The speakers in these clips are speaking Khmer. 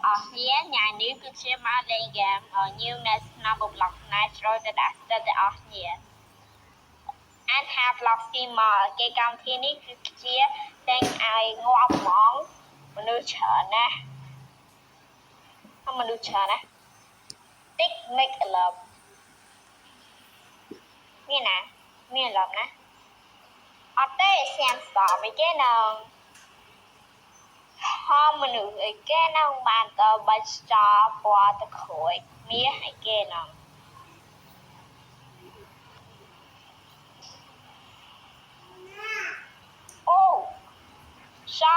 អស់គ្នាញ៉ាំនេះគឺជាមកលេងហ្គេមញៀវនៅក្នុងប្លុកណៃត្រូវទៅដាក់ស្ទើរតែអស់គ្នាអានថា vlog streamer គេកម្មវិធីនេះគឺជាតែងឲ្យងាប់ហ្មងមនុស្សច្រើនណាស់មនុស្សច្រើនណាស់ Big make a love មានណាមាន love ណាអត់ទេស្ញាំស្បអីគេនៅហមមនុស្សអីគេនៅបានទៅបាច់ស្តាពណ៌ទៅក្រួយមាសអីគេនៅអូសា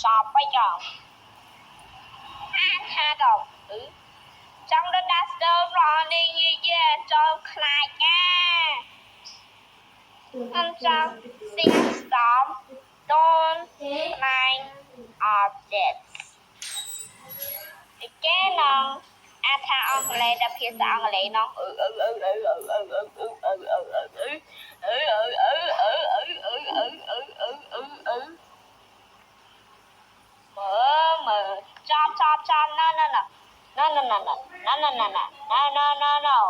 សាបៃកងអានថាទៅចង់ដល់ដាស់ទៅរងនេះយាចូលខ្លាចណាI'm just sing storm don't climb objects again អាថាអង់គ្លេសតែភាសាអង់គ្លេសនោះមើលចាប់ no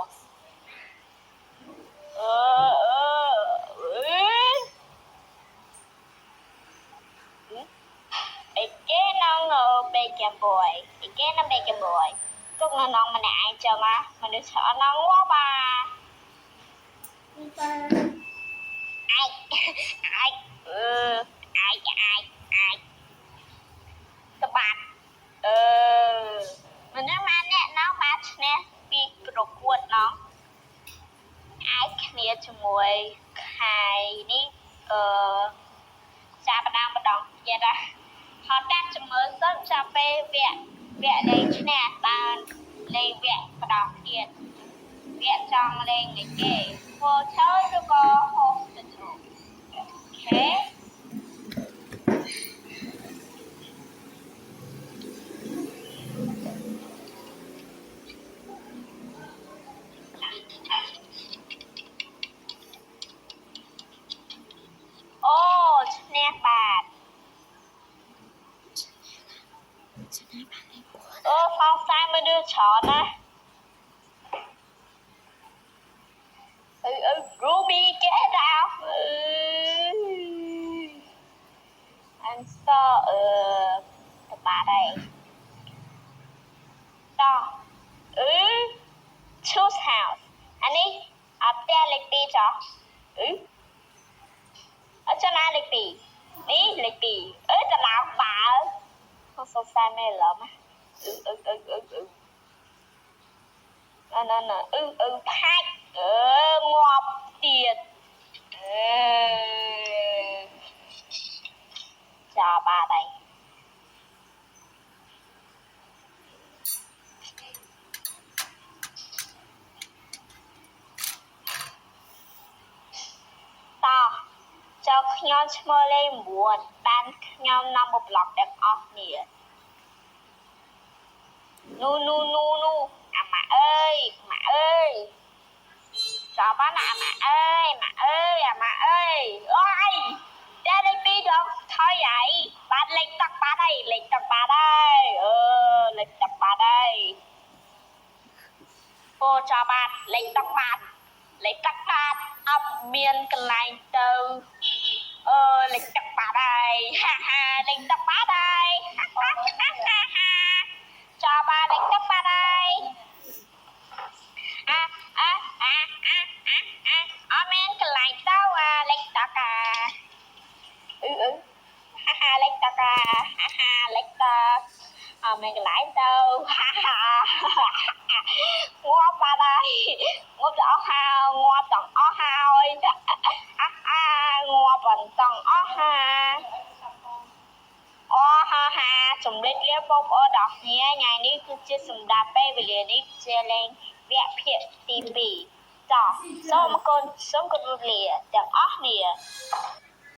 again នៅ Bacon Boy again នៅ Bacon Boy ទុកនៅនងម្នាក់ឯងចឹងណាមនុស្សច្រើនណាស់ងាប់អាចតបាត់មនុស្សម៉ាអ្នកណោបានឈ្នះពីប្រកួតណោអាចគ្នាជាមួយខៃនេះចាប់ដើមម្ដងទៀតណាហត់ដាក់ជាមួយសិនចាប់ពេលវគ្គលេងឈ្នះបានលេងវគ្គម្ដងទៀតវគ្គចង់លេងនេះគេ Hotel ឬក៏ Hospital អូខេអូឈ្នះបាទអូសងសាយមនុស្សច្រើនណាស់Ruby get out I'm so តបាត់ហើយតោះchoose house អានេះអត់ផ្ទះលេខ2ចុះអត់ចំណាលេខ2នេះលេខ2តឡោកបាល់ខ្ញុំសង្ស័យមែនឡំផាច់ងាប់ទៀតចាបាទហើយតោះចូលខ្ញុំឈ្មោះលេខ9បានខ្ញុំនាំមកប្លុកទាំងអស់គ្នានូអាម៉ាអើយចាំបានអាម៉ាអើយអាម៉ាអើយអូយតែលេខ2ដល់ថយហើយបានលេខទឹកបាត់ហើយលេខទឹកបាត់ហើយអូចាំបានលេខទឹកបាត់អត់មានកន្លែងទៅលេខទឹកបាត់ហើយហាលេខទឹកបាត់ហើយចាំបានលេខទឹកបាត់ហើយអត់មានកន្លែងទៅលេខទឹកលេខទឹកលេខទឹកអត់មានកន្លែងទៅងាប់បាត់ហើយងាប់ទាំងអស់ហើយងាប់ទាំងអស់ហើយងាប់ទាំងអស់ហើយជំរាបលាបងប្អូនទាំងគ្នាថ្ងៃនេះគឺជាសម្រាប់ពេលវេលានេះជាលេងវគ្គភាគទី2តោះសូមអរគុណសូមគោរពលាទាំងអស់គ្នា